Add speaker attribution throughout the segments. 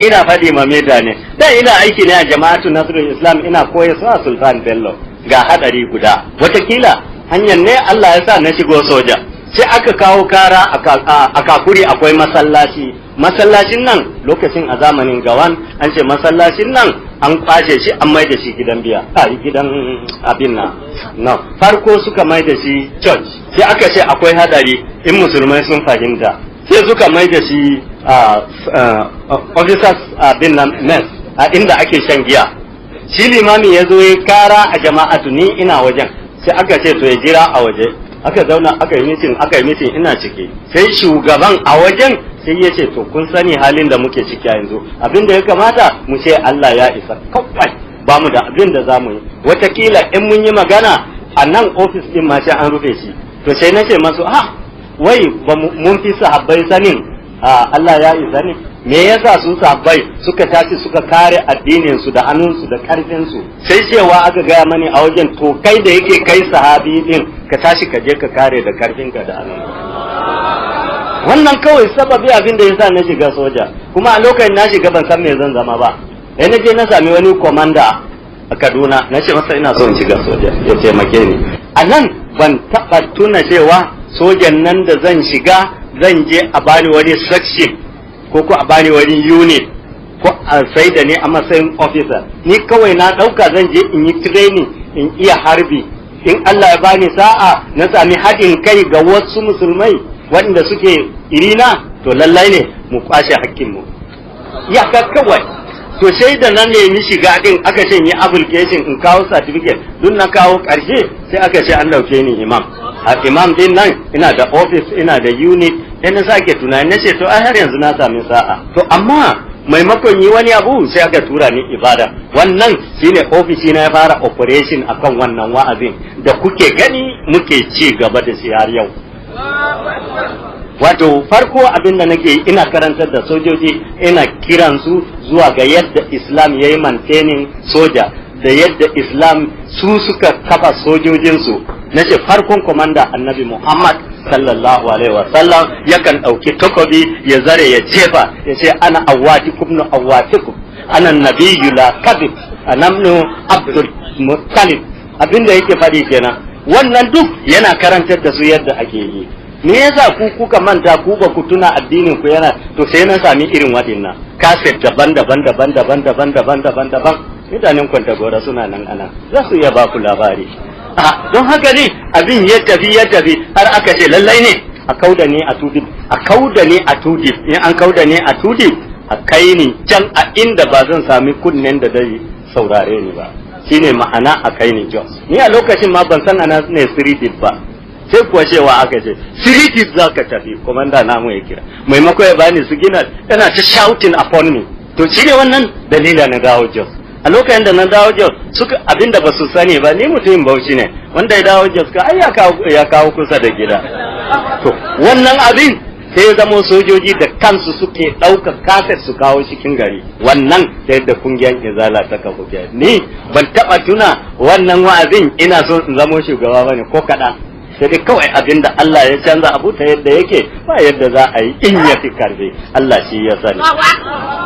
Speaker 1: ina faɗi ma mutane dan ina aiki ne a jama'atu nasrul islam ina koya su a sultan bello ga hadari guda watakila hanyar ne Allah ya sa na shigo soja sai aka kawo kara a kakuri akwai masallacin nan lokacin a zamanin gawan an ce masallacin nan an kwashe shi an mai da shi gidan biya gidan abin na farko suka mai da shi church sai aka ce akwai hadari in musulmai sun fahimta sai suka mai da shi officers bin mess a inda ake shan giya shi limami ya zo ya kara a jama'atu ni ina wajen sai aka ce to ya jira a waje aka zauna aka yi mitin ina ciki sai shugaban a wajen sai ya ce to kun sani halin da muke ciki yanzu abin da ya kamata mu ce Allah ya isa kawai ba mu da abin da za mu yi watakila in mun yi magana a nan ofis din ma sai an rufe shi to sai na ce masu wai mun fi sahabbai sanin Allah ya isa ne me yasa su sahabbai suka tashi suka kare addinin su da hannunsu da karfin su sai cewa aka gaya mani a wajen to kai da yake kai sahabi din ka tashi ka je ka kare da karfinka da hannunka wannan kawai sababi abin da yasa na shiga soja kuma a lokacin na shiga ban san me zan zama ba sai na je na sami wani komanda a Kaduna na ce masa ina son shiga soja ya taimake ni a nan ban taɓa tuna cewa sojan nan da zan shiga zan je a bani wani section ko a bani wani unit ko a sai da ne a matsayin officer ni kawai na ɗauka zan je in yi training in iya harbi in Allah ya bani sa'a na sami haɗin kai ga wasu musulmai waɗanda suke irina to lallai ne mu kwashe hakkinmu ya kawai to sai da nan nemi shiga din aka ce yi application in kawo certificate duk na kawo ƙarshe sai aka ce an dauke ni imam a imam din nan ina da office ina da unit sai na sake tunani na ce to ai har yanzu na sami sa'a to amma maimakon yi wani abu sai aka tura ni ibada wannan shine ofishi na ya fara operation akan wannan wa'azin da kuke gani muke ci gaba da shi har yau wato farko abin da nake ina karantar da sojoji ina kiransu zuwa ga yadda islam ya yi maintaining soja da yadda islam su suka kafa sojojinsu na ce farkon komanda annabi muhammad sallallahu alaihi wasallam yakan ɗauki takobi ya zare ya jefa ya ce ana awatikum nu awatikum ana nabiyyu la kadhib anamnu abdul muttalib abinda yake faɗi kenan wannan duk yana karantar da su yadda ake yi me yasa ku kuka manta ku ba ku tuna addinin ku yana to sai na sami irin waɗannan kaset daban-daban mutanen Kwantagora suna nan ana za su iya ba ku labari don haka ne abin ya tafi har aka ce lallai ne a kauda ne a tudip in an kauda ne a tudip a kai ni can a inda ba zan sami kunnen da zai saurare ni ba shine ma'ana a kai ni Jos ni a lokacin ma ban san ana ne street ba sai kuwa cewa aka ce siriti za ka tafi komanda namu ya kira maimako ya bani su gina yana ta shouting upon me to shi ne wannan dalila na dawo Jos a lokacin da na dawo Jos suka abinda ba su sani ba ni mutumin Bauchi ne wanda ya dawo Jos ka ai ya kawo kusa da gida to wannan abin sai ya zama sojoji da kansu suke ɗaukar kafet su kawo cikin gari wannan ta yadda kungiyar izala ta kafa ni ban taɓa tuna wannan wa'azin ina so in zamo shugaba bane ko kaɗan sai dai kawai abinda Allah ya canza abu ta yadda yake ba yadda za a yi in ya fi karfe Allah shi ya sani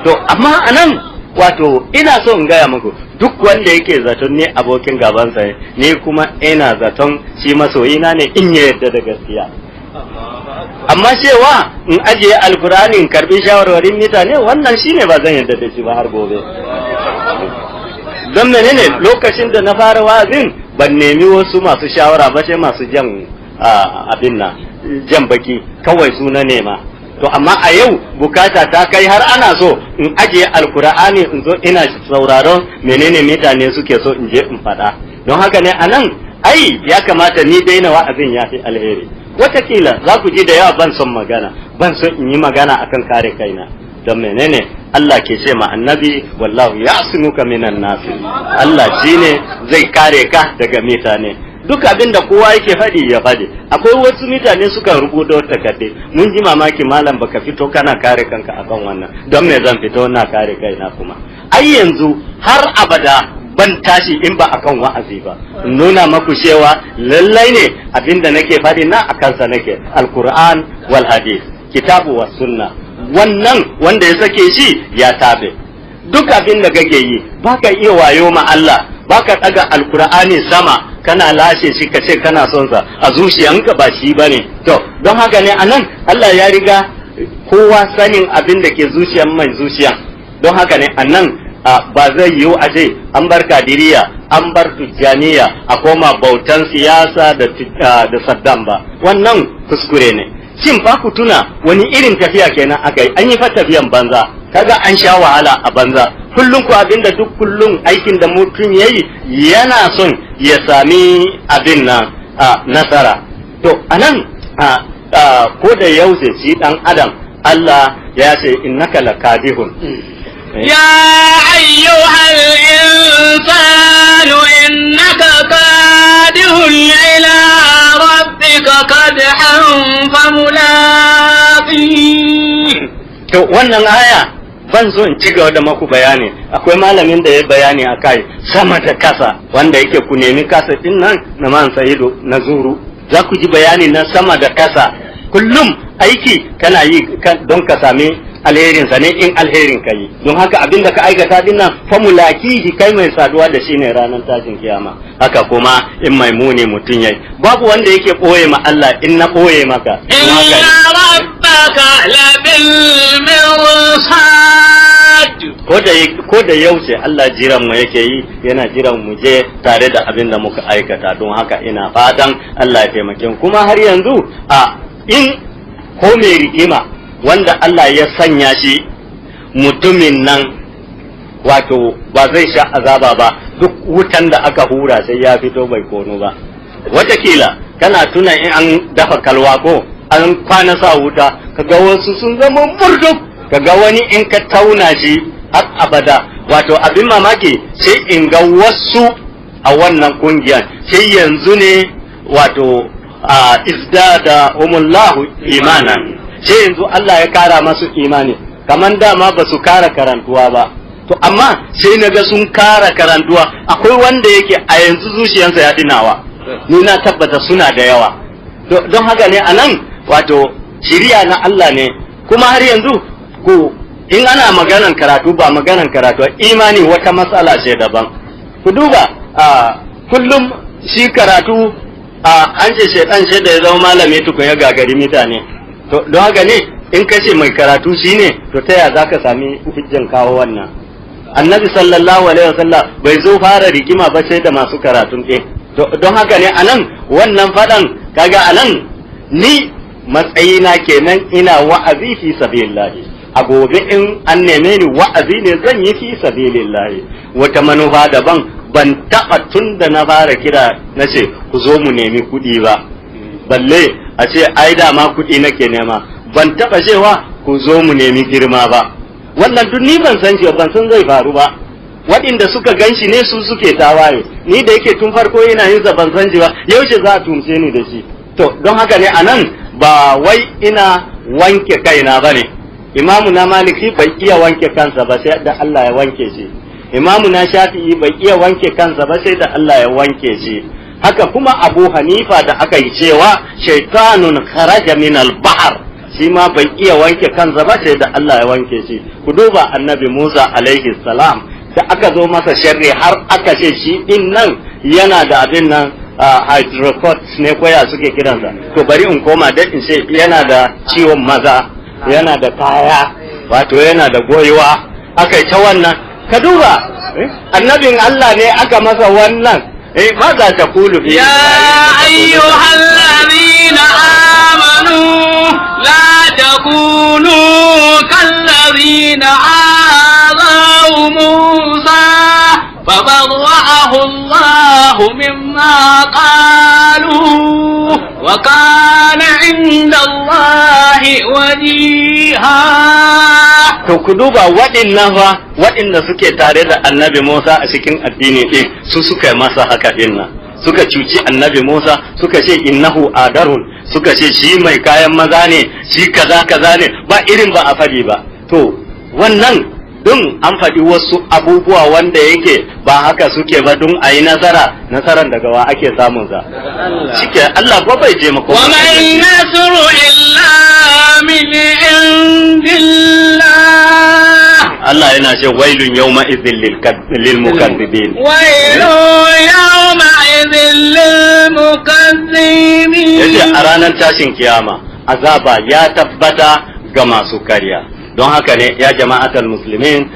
Speaker 1: to amma anan wato ina so in gaya muku duk wanda yake zaton ne abokin gabansa ne kuma ina zaton shi masoyina ne in ya yadda da gaskiya amma cewa in ajiye alkurani in karbi shawarwarin mutane wannan shine ba zan yadda da shi ba har gobe don menene lokacin da na fara wa'azin ban nemi wasu masu shawara ba sai masu jan abin nan jan baki kawai su na nema to amma a yau bukata ta kai har ana so in ajiye alkur'ani in zo ina sauraron menene mutane suke so in je in faɗa don haka ne anan ai ya kamata ni daina wa'azin ya fi alheri watakila za ku ji da yawa ban son magana ban son in yi magana akan kare kaina don menene Allah ke ce ma annabi wallahu ya'simuka minan nas Allah shine zai kare ka daga mutane duk abin da kowa yake faɗi ya faɗi akwai wasu mutane suka rubuta takardu mun ji mamaki malam baka fito kana kare kanka akan wannan don me zan fito na kare kaina kuma ai yanzu har abada ban tashi in ba akan wa'azi ba nuna maku cewa lallai ne abinda nake faɗi na akan sa nake alquran wal hadith kitabu was sunna wannan wanda ya sake shi ya tabe. Duk abin da kake yi baka iya wayo ma Allah, baka daga alkur'ani sama kana lashe shi kace kana son sa a zuciyanka ba shi bane. To don haka ne anan Allah ya riga kowa sanin abin da ke zuciyan mai zuciyan. Don haka ne anan ba zai yiwu a ce an bar kadiriya an bar tijjaniya a koma bautan siyasa da Saddam ba, wannan kuskure ne. Shin fa ku tuna wani irin tafiya kenan aka yi, an yi fa tafiyan banza, kaga an sha wahala a banza. Kullum ku abinda duk kullum aikin da mutum yayi yana son ya sami abin na nasara. To anan ko da yaushe shi dan adam Allah ya ce innaka lakadihun.
Speaker 2: يا أيها الإنسان إنك كادح إلى ربك كدحا فملاقيه.
Speaker 1: To wannan aya ban so in ci gaba da maku bayani, akwai malamin da ya bayani a kai sama da kasa wanda yake ku nemi kasa din nan na man sayido na zuru, za ku ji bayani na sama da kasa. Kullum aiki kana yi don ka sami alherinsa ne in alherin ka yi, don haka abin da ka aikata din nan famulakihi kai mai saduwa da shi ne ranar tashin kiyama. Haka kuma in mai muni mutum yayi, babu wanda yake ɓoye ma Allah in na ɓoye maka.
Speaker 2: Inna rabbaka labil mirsad.
Speaker 1: Ko da yaushe Allah jiran mu yake yi, yana jiran mu je tare da abin da muka aikata. Don haka ina fatan Allah ya taimake mu. Kuma har yanzu in ko mai rigima wanda Allah ya sanya shi mutumin nan wato ba zai sha azaba ba, duk wutan da aka hura sai ya fito bai kono ba. Watakila kana tuna in an dafa kalwa ko an kwana sa wuta, kaga wasu sun zama murduk, kaga wani in ka tauna shi har abada. Wato abin mamaki sai in ga wasu a wannan kungiyar sai yanzu ne wato izdada umullahu imanan, sai yanzu Allah ya kara masu imani, kaman dama ba su kara karantuwa ba. To amma sai naga sun kara karantuwa, akwai wanda yake a yanzu zuciyarsa ya dinawa, ni na tabbata suna da yawa. Don haka ne anan wato shiriya na Allah ne. Kuma har yanzu ku in ana maganan karatu ba maganan karatu, imani wata matsala ce daban. Ku duba kullum shi karatu an ce shaitan ce da ya zama malami tukun ya gagari mutane. To don haka ne in ka ce mai karatu shine, to ta ya zaka sami hujjan kawo wannan? Annabi sallallahu alaihi wasallam bai zo fara rigima ba sai da masu karatun ɗin. Don haka ne anan wannan faɗan kaga anan ni matsayina kenan ina wa'azi fi sabilillahi. A gobe in an neme ni wa'azi ne zan yi fi sabilillahi. Wata manufa daban ban taɓa tun da na fara kira na ce ku zo mu nemi kuɗi ba. Balle a ce ai dama kuɗi nake nema, ban taɓa cewa ku zo mu nemi girma ba. Wannan duk ni ban san shi, ban san zai faru ba. Waɗanda suka ganshi ne su suke tawaye, ni da yake tun farko ina yin ban san shi ba, yaushe za a tumce ni da shi. To don haka ne anan ba wai ina wanke kaina bane. Imamu na Maliki bai iya wanke kansa ba sai da Allah ya wanke shi. Imamu na Shafi'i bai iya wanke kansa ba sai da Allah ya wanke shi. Haka kuma Abu Hanifa da aka yi cewa shaitanun kharaja min al-bahr, shi ma bai iya wanke kansa ba sai da Allah ya wanke shi. Ku duba Annabi Musa alaihi salam da aka zo masa sharri har aka ce shi din nan yana da abin nan hydrocots ne koya suke kiransa. To bari in koma da in ce yana da ciwon maza, yana da kaya, wato yana da goyiwa, aka yi ta wannan. Ka duba annabin Allah ne aka masa wannan. ماذا تقول في
Speaker 2: يا أيها الذين آمنوا لا تكونوا كالذين آذوا موسى فبرأه الله مما قالوا وكان عند الله وجيها.
Speaker 1: To ku duba waɗanda suke tare da annabi Musa a cikin addini ɗin, su suka yi masa haka ɗin nan, suka cuci annabi Musa, suka ce innahu adarun, suka ce shi mai kayan maza ne, shi kaza kaza ne, ba irin ba a faɗi ba. To wannan don an faɗi wasu abubuwa wanda yake ba haka suke ba don a yi nasaran daga wa ake samun sa shike Allah ba bai je mako
Speaker 2: wa man nasru illa min indillah
Speaker 1: Allah yana ce wailun yawma idhil lil mukaththibin
Speaker 2: wailun yawma idhil lil mukaththibin
Speaker 1: yace a ranar tashin kiyama azaba ya tabbata ga masu karya don haka ne ya jama'atul muslimin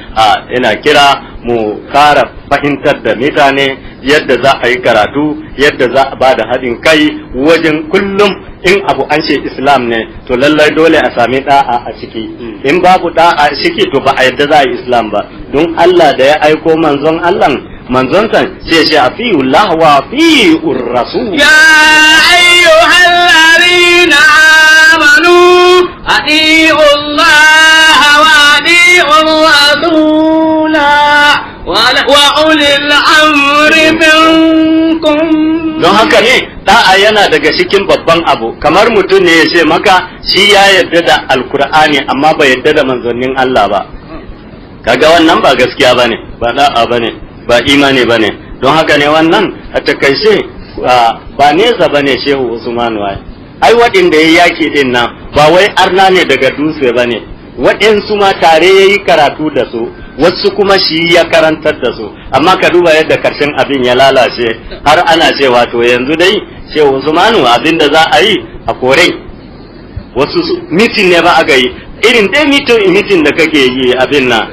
Speaker 1: ina kira mu kara fahimtar da mutane yadda za a yi karatu yadda za a bada haɗin kai wajen kullum in abu an ce islam ne to lallai dole a sami da'a a ciki in babu da'a a ciki to ba a yadda za a yi islam ba don Allah da ya aiko manzon Allah manzon san sai shi afiyullah wa afiyur rasul
Speaker 2: ya ayyuhal ladina amanu أطيعوا الله وأطيعوا الرسول وأولي الأمر منكم.
Speaker 1: don haka ne da'a yana daga cikin babban abu kamar mutum ne ya ce maka shi ya yarda da alkur'ani amma bai yarda da manzannin Allah ba kaga wannan ba gaskiya bane ba da'a bane ba imani bane don haka ne wannan a takaice ba nesa bane Shehu Usman wai ai waɗanda ya yaki din nan ba wai arna ne daga dutse ba ne waɗansu ma tare ya yi karatu da su wasu kuma shi ya karantar da su amma ka duba yadda karshen abin ya lalace har ana cewa to yanzu dai Shehu Usmanu abin da za a yi a kore wasu mitin ne ba aka yi irin dai mitin da kake yi abin nan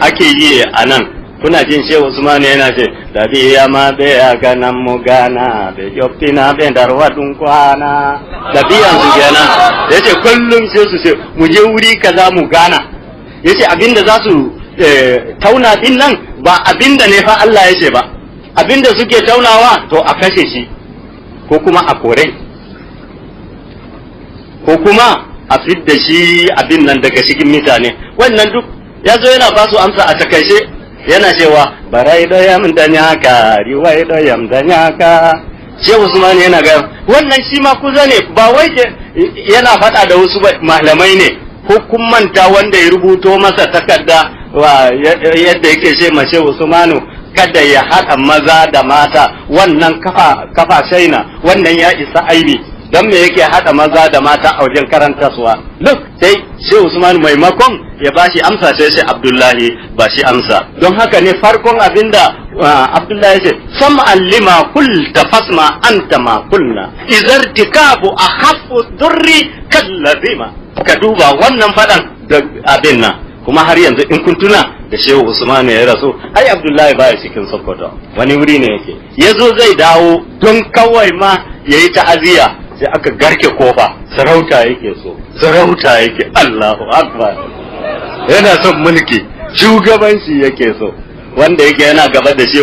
Speaker 1: ake yi a nan kuna jin Shehu Usman yana ce da biya ma be ya ganan mu gana be joftina be darwadun kwana da biyan su kenan yace kullum sai su ce mu je wuri kaza mu gana yace abinda za su tauna din nan ba abinda ne fa Allah yace ba abinda suke taunawa to a kashe shi ko kuma a kore ko kuma a fidda shi abin nan daga cikin mutane wannan duk yazo yana ba su amsa a takaice yana cewa barai da yam da nyaka riwai da yam da nyaka Shehu Usman yana ga wannan shi ma kuza ne ba wai yana faɗa da wasu malamai ne ko kun manta wanda ya rubuto masa takarda yadda yake ce ma Shehu Usman kada ya haɗa maza da mata wannan kafa shaina wannan ya isa aibi dan me yake haɗa maza da mata a wajen karantarwa duk sai Shehu Usman maimakon ya bashi amsa sai sai Abdullahi ba shi amsa don haka ne farkon abinda Abdullahi ya ce sam'an lima qulta fasma anta ma qulna izartikabu akhaffu durri kallazima ka duba wannan fadan da abin nan kuma har yanzu in kun tuna da Shehu Usman ya rasu ai Abdullahi baya cikin Sokoto wani wuri ne yake yazo zai dawo don kawai ma yayi ta'aziya sai aka garke kofa sarauta yake so sarauta yake Allahu akbar yana son mulki shugabanci yake so wanda yake yana gaba da shi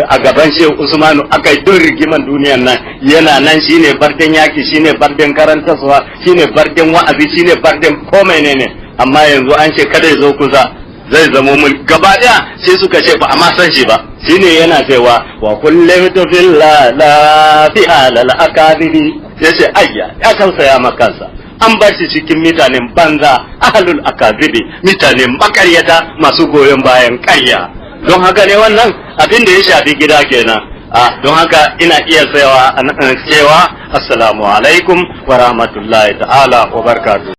Speaker 1: a gaban Shehu Usmanu aka yi don rigiman duniyan nan yana nan shine barden yaki shine barden karantarwa shine barden wa'azi shine barden komai ne amma yanzu an ce kada ya zo kusa zai zamo mulki gaba daya sai suka ce ba a ma san shi ba shine yana cewa wa kullum tufilla la fi halal akadiri yace ayya ya tausaya makansa an bar shi cikin mutanen banza ahlul akazibi mutanen makaryata masu goyon bayan ƙarya don haka ne wannan abin da ya shafi gida kenan don haka ina iya cewa assalamu alaikum wa rahmatullahi ta'ala wa barakatuh